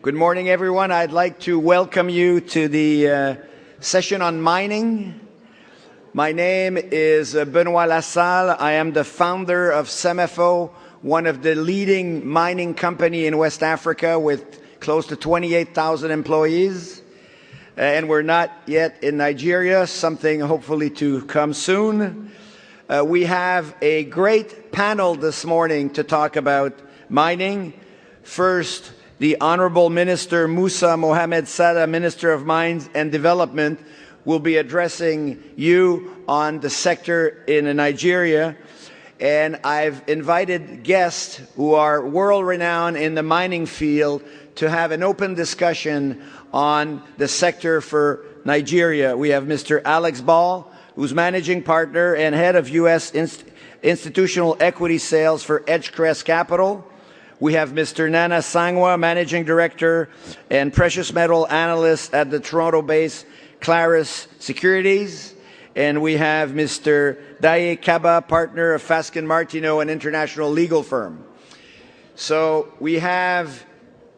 Good morning, everyone. I'd like to welcome you to the session on mining. My name is Benoit La Salle. I am the founder of SEMAFO, one of the leading mining company in West Africa with close to 28,000 employees. And we're not yet in Nigeria, something hopefully to come soon. We have a great panel this morning to talk about mining. First, the Honorable Minister Musa Mohammed Sada, Minister of Mines and Development, will be addressing you on the sector in Nigeria. And I've invited guests who are world-renowned in the mining field to have an open discussion on the sector for Nigeria. We have Mr. Alex Ball, who's Managing Partner and Head of U.S. Institutional Equity Sales for Edgecrest Capital. We have Mr. Nana Sangwa, Managing Director and Precious Metal Analyst at the Toronto-based Claris Securities. And we have Mr. Daye Kaba, Partner of Fasken Martineau, an international legal firm. So we have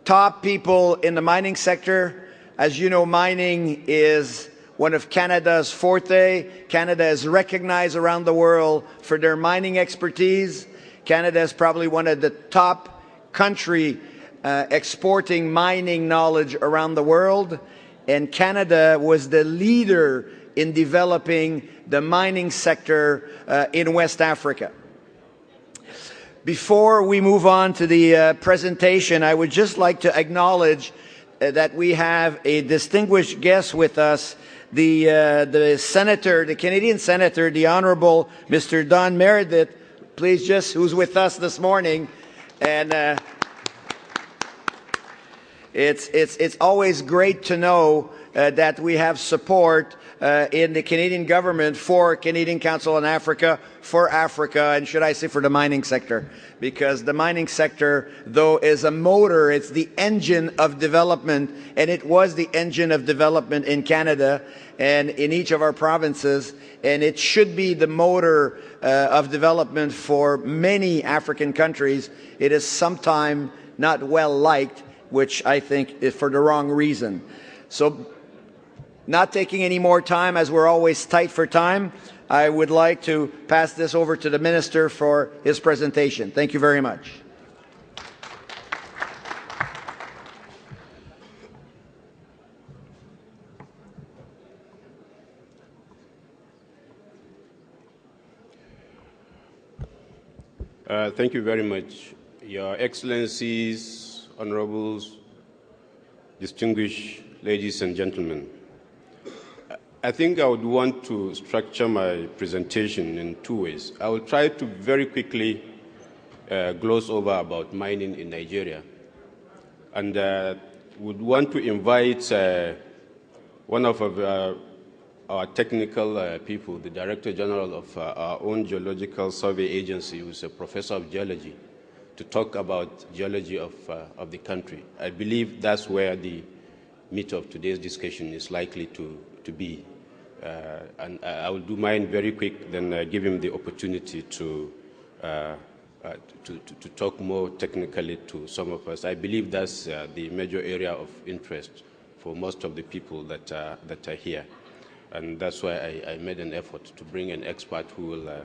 top people in the mining sector. As you know, mining is one of Canada's forte. Canada is recognized around the world for their mining expertise. Canada is probably one of the top country exporting mining knowledge around the world, and Canada was the leader in developing the mining sector in West Africa. Before we move on to the presentation, I would just like to acknowledge that we have a distinguished guest with us, the Senator, the Canadian Senator, the Honourable Mr. Don Meredith, please just, who's with us this morning. And it's always great to know that we have support in the Canadian government for Canadian Council on Africa, for Africa, and should I say for the mining sector. Because the mining sector, though, is a motor, it's the engine of development, and it was the engine of development in Canada and in each of our provinces, and it should be the motor of development for many African countries. It is sometimes not well liked, which I think is for the wrong reason. So, not taking any more time, as we're always tight for time, I would like to pass this over to the Minister for his presentation. Thank you very much. Thank you very much, Your Excellencies, Honorables, distinguished ladies and gentlemen. I think I would want to structure my presentation in two ways. I will try to very quickly gloss over about mining in Nigeria, and would want to invite one of our technical people, the Director General of our own geological survey agency, who is a professor of geology, to talk about geology of the country. I believe that's where the meat of today's discussion is likely to be. And I will do mine very quick, then give him the opportunity to talk more technically to some of us. I believe that's the major area of interest for most of the people that are here. And that's why I made an effort to bring an expert who will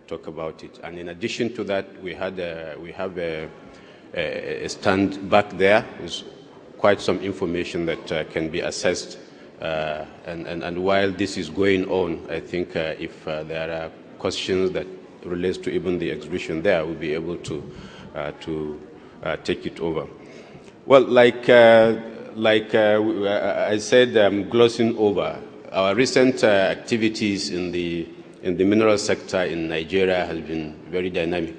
talk about it. And in addition to that, we have a stand back there with quite some information that can be assessed. And while this is going on, I think if there are questions that relates to even the exhibition there, we'll be able to take it over. Well, like I said, I'm glossing over. Our recent activities in the mineral sector in Nigeria has been very dynamic.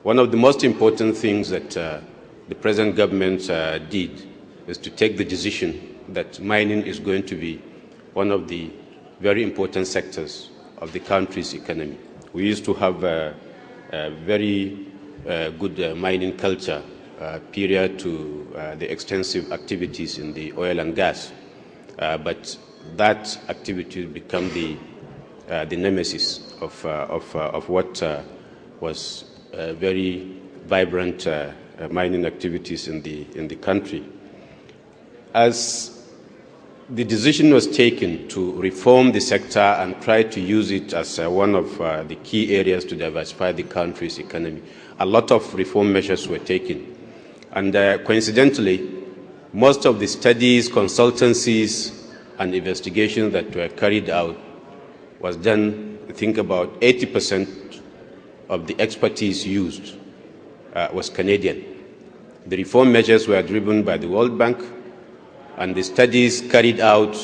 One of the most important things that the present government did is to take the decision that mining is going to be one of the very important sectors of the country's economy. We used to have a very good mining culture prior to the extensive activities in the oil and gas, but that activity became the nemesis of what was very vibrant mining activities in the country. As the decision was taken to reform the sector and try to use it as one of the key areas to diversify the country's economy, a lot of reform measures were taken. And coincidentally, most of the studies, consultancies, and investigations that were carried out was done, I think about 80% of the expertise used was Canadian. The reform measures were driven by the World Bank, and the studies carried out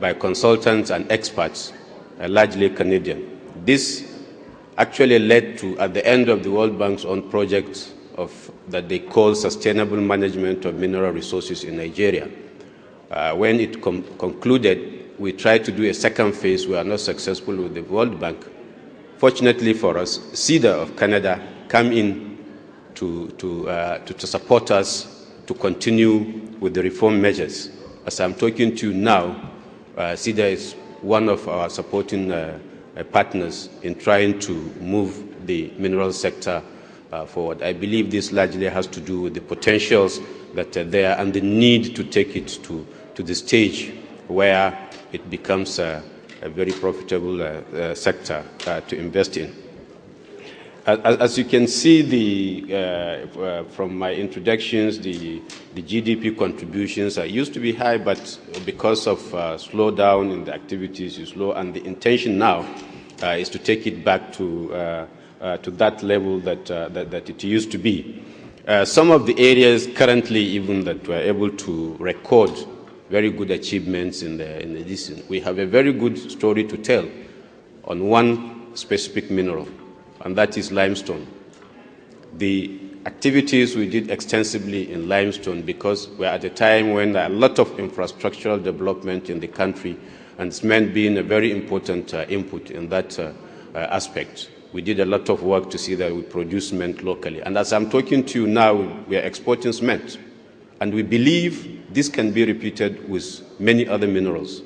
by consultants and experts are largely Canadian. This actually led to, at the end of the World Bank's own project that they call Sustainable Management of Mineral Resources in Nigeria. When it concluded, we tried to do a second phase. We are not successful with the World Bank. Fortunately for us, SEDA of Canada came in to support us to continue with the reform measures. As I'm talking to you now, SEDA is one of our supporting partners in trying to move the mineral sector forward. I believe this largely has to do with the potentials that are there and the need to take it to the stage where it becomes a very profitable sector to invest in. As you can see from my introductions, the GDP contributions used to be high, but because of slowdown in the activities, and the intention now is to take it back to that level that it used to be. Some of the areas currently even that we're able to record very good achievements in this. We have a very good story to tell on one specific mineral, and that is limestone. The activities we did extensively in limestone because we're at a time when there are a lot of infrastructural development in the country, and cement being a very important input in that aspect. We did a lot of work to see that we produce cement locally. And as I'm talking to you now, we are exporting cement. And we believe this can be repeated with many other minerals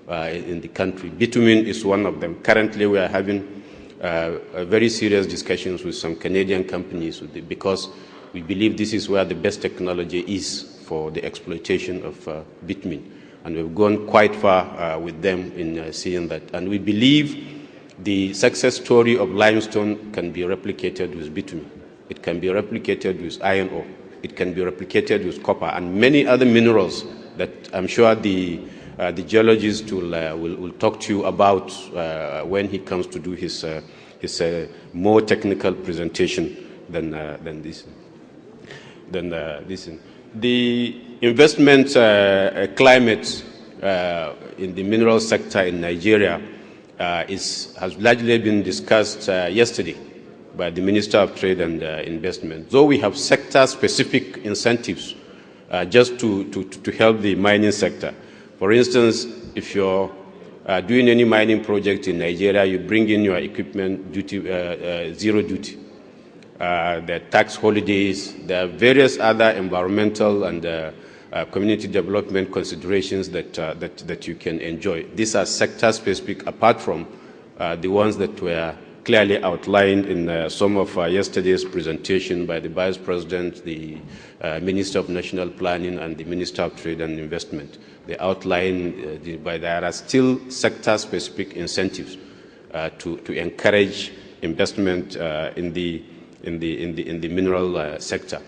in the country. Bitumen is one of them. Currently, we are having very serious discussions with some Canadian companies because we believe this is where the best technology is for the exploitation of bitumen. And we've gone quite far with them in seeing that. And we believe the success story of limestone can be replicated with bitumen. It can be replicated with iron ore. It can be replicated with copper and many other minerals that I'm sure the geologist will talk to you about when he comes to do his more technical presentation than this. The investment climate in the mineral sector in Nigeria has largely been discussed yesterday by the Minister of Trade and Investment. Though we have sector-specific incentives just to help the mining sector. For instance, if you're doing any mining project in Nigeria, you bring in your equipment duty, zero duty. There are tax holidays. There are various other environmental and community development considerations that you can enjoy. These are sector-specific, apart from the ones that were clearly outlined in some of yesterday's presentation by the Vice President, the Minister of National Planning, and the Minister of Trade and Investment. They outline, but there are still sector-specific incentives to encourage investment in the mineral sector.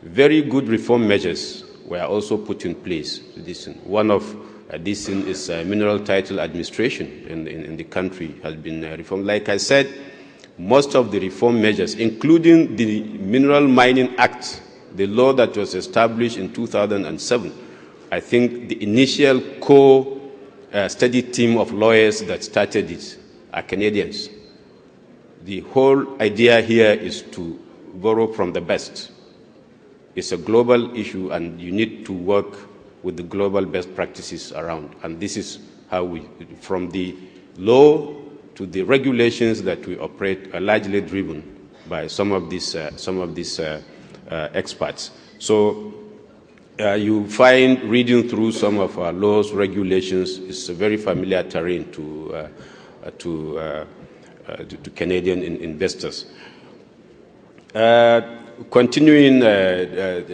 Very good reform measures were also put in place. One of this is mineral title administration in the country has been reformed. Like I said, most of the reform measures, including the Mineral Mining Act, the law that was established in 2007, I think the initial core study team of lawyers that started it are Canadians. The whole idea here is to borrow from the best. It's a global issue, and you need to work with the global best practices around. And this is how we, from the law to the regulations that we operate, are largely driven by some of these experts. So you find reading through some of our laws, regulations, is a very familiar terrain to Canadian investors. continuing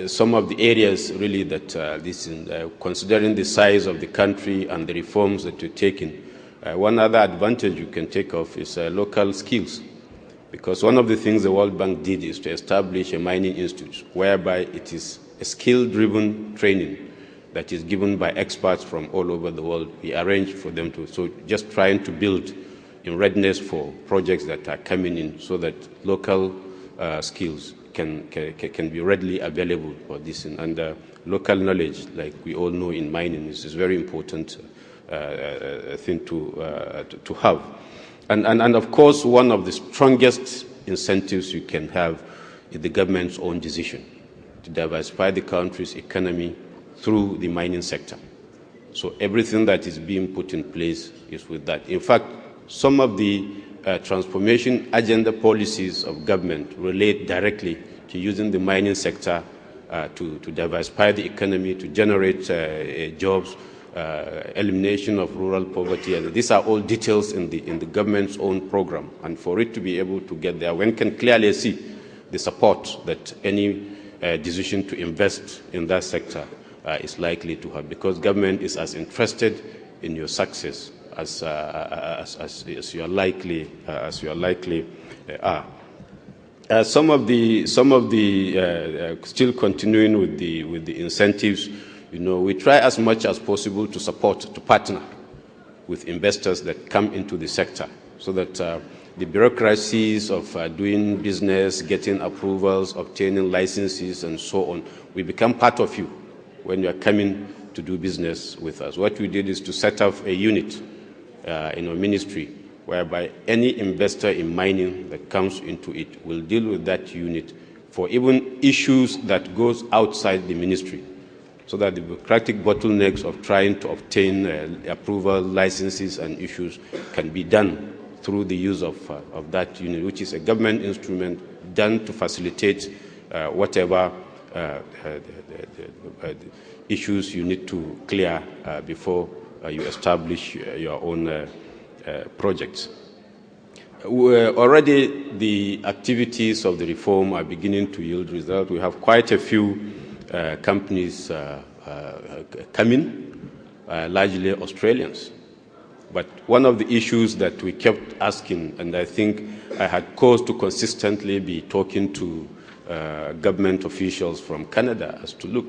some of the areas really that considering the size of the country and the reforms that you're taking, one other advantage you can take of is local skills. Because one of the things the World Bank did is to establish a mining institute whereby it is a skill-driven training that is given by experts from all over the world. We arrange for them to, so just trying to build in readiness for projects that are coming in so that local skills can be readily available for this. And local knowledge, like we all know in mining, is a very important thing to have. And of course, one of the strongest incentives you can have is the government's own decision to diversify the country's economy through the mining sector. So everything that is being put in place is with that. In fact, some of the transformation agenda policies of government relate directly to using the mining sector to diversify the economy, to generate jobs, elimination of rural poverty. And these are all details in the government's own program. And for it to be able to get there, one can clearly see the support that any decision to invest in that sector is likely to have, because government is as interested in your success as you are likely are. Some of the still continuing with the incentives, we try as much as possible to partner with investors that come into the sector, so that the bureaucracies of doing business, getting approvals, obtaining licenses, and so on, we become part of you when you are coming to do business with us. What we did is to set up a unit in our ministry whereby any investor in mining that comes into it will deal with that unit for even issues that goes outside the ministry, so that the bureaucratic bottlenecks of trying to obtain approval, licenses, and issues can be done through the use of that unit, which is a government instrument done to facilitate whatever issues you need to clear before you establish your own projects. Already the activities of the reform are beginning to yield results. We have quite a few companies coming, largely Australians. But one of the issues that we kept asking, and I think I had cause to consistently be talking to government officials from Canada as to, look,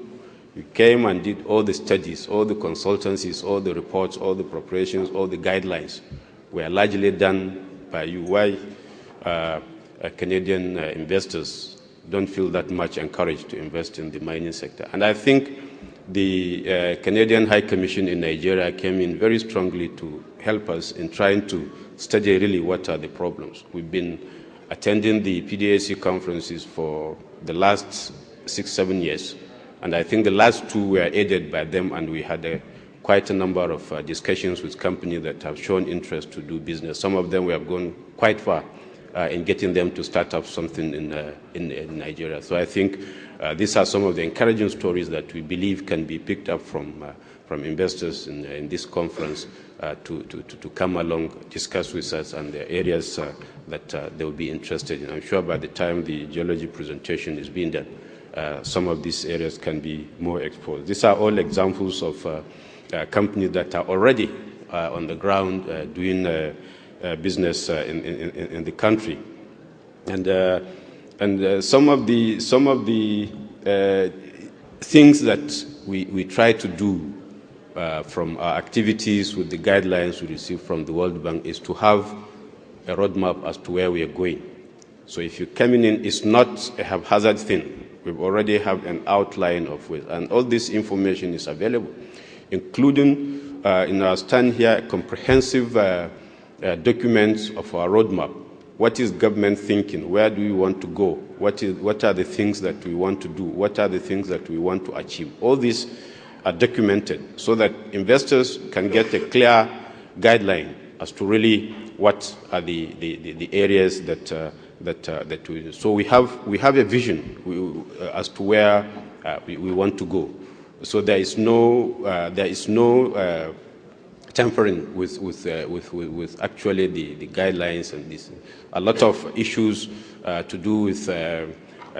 we came and did all the studies, all the consultancies, all the reports, all the preparations, all the guidelines were largely done by you. Why Canadian investors don't feel that much encouraged to invest in the mining sector? And I think the Canadian High Commission in Nigeria came in very strongly to help us in trying to study really what are the problems. We've been attending the PDAC conferences for the last 6-7 years, and I think the last two were aided by them, and we had quite a number of discussions with companies that have shown interest to do business. Some of them we have gone quite far in getting them to start up something in Nigeria. So I think these are some of the encouraging stories that we believe can be picked up from investors in this conference to come along, discuss with us, and the areas that they will be interested in. I'm sure by the time the geology presentation is being done, some of these areas can be more exposed. These are all examples of companies that are already on the ground doing business in the country, and some of the things that we try to do from our activities with the guidelines we receive from the World Bank is to have a roadmap as to where we are going. So if you're coming in, it's not a haphazard thing. We already have an outline of it, and all this information is available, including in our stand here, comprehensive documents of our roadmap. What is government thinking? Where do we want to go? What are the things that we want to do? What are the things that we want to achieve? All these are documented so that investors can get a clear guideline as to really what are the areas that we. So we have a vision as to where we want to go. So there is no tampering with actually the guidelines and this. A lot of issues to do with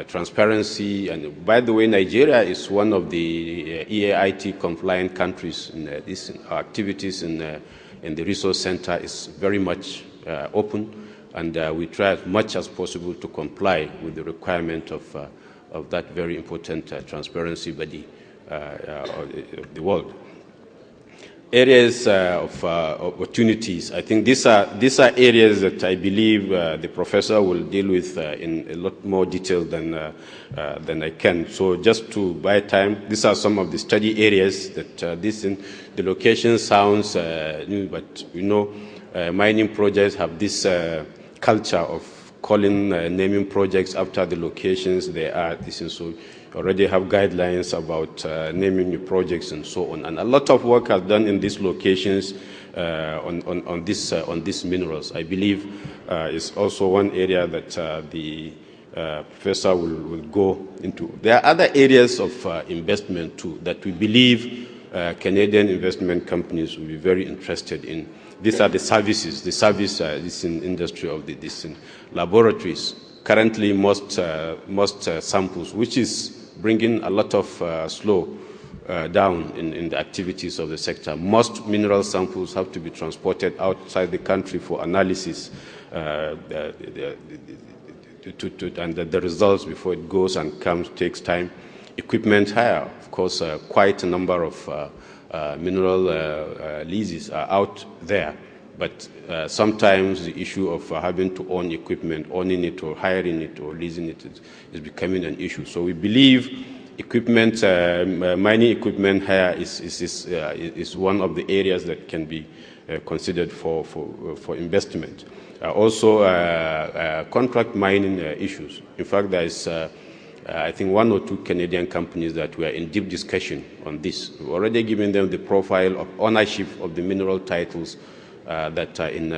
transparency. And by the way, Nigeria is one of the EAIT compliant countries. These activities in the resource center is very much open, and we try as much as possible to comply with the requirement of that very important transparency body of the world. Areas of opportunities. I think these are areas that I believe the professor will deal with in a lot more detail than I can. So just to buy time, these are some of the study areas that the location sounds new, but we know mining projects have this culture of calling, naming projects after the locations they are. So already have guidelines about naming new projects and so on. And a lot of work has done in these locations on these minerals. I believe is also one area that the professor will go into. There are other areas of investment too that we believe Canadian investment companies will be very interested in. These are the services, this industry of these laboratories. Currently, most samples, which is bringing a lot of slow down in the activities of the sector. Most mineral samples have to be transported outside the country for analysis, and the results before it goes and comes takes time. Equipment hire, of course, quite a number of mineral leases are out there. But sometimes the issue of having to own equipment, owning it or hiring it or leasing it is becoming an issue. So we believe equipment, mining equipment hire is one of the areas that can be considered for investment. Also, contract mining issues. In fact, there is, I think, 1 or 2 Canadian companies that were in deep discussion on this. We've already given them the profile of ownership of the mineral titles that are in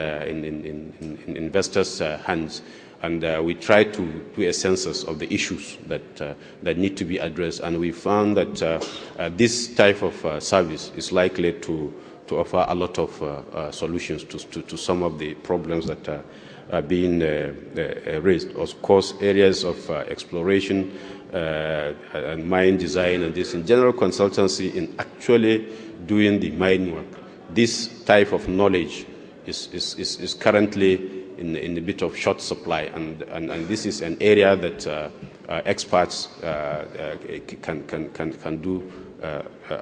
investors' hands, and we try to do a census of the issues that need to be addressed. And we found that this type of service is likely to offer a lot of solutions to some of the problems that are being raised. Of course, areas of exploration and mine design, and this in general consultancy in actually doing the mine work. This type of knowledge is currently in a bit of short supply, and this is an area that experts can do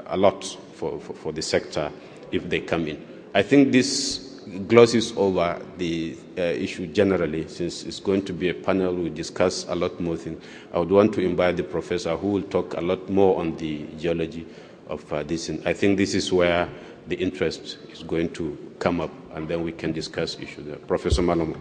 a lot for the sector if they come in. I think this glosses over the issue generally, since it's going to be a panel. We discuss a lot more things. I would want to invite the professor, who will talk a lot more on the geology of this. And I think this is where the interest is going to come up, and then we can discuss issues there. Professor Maloma.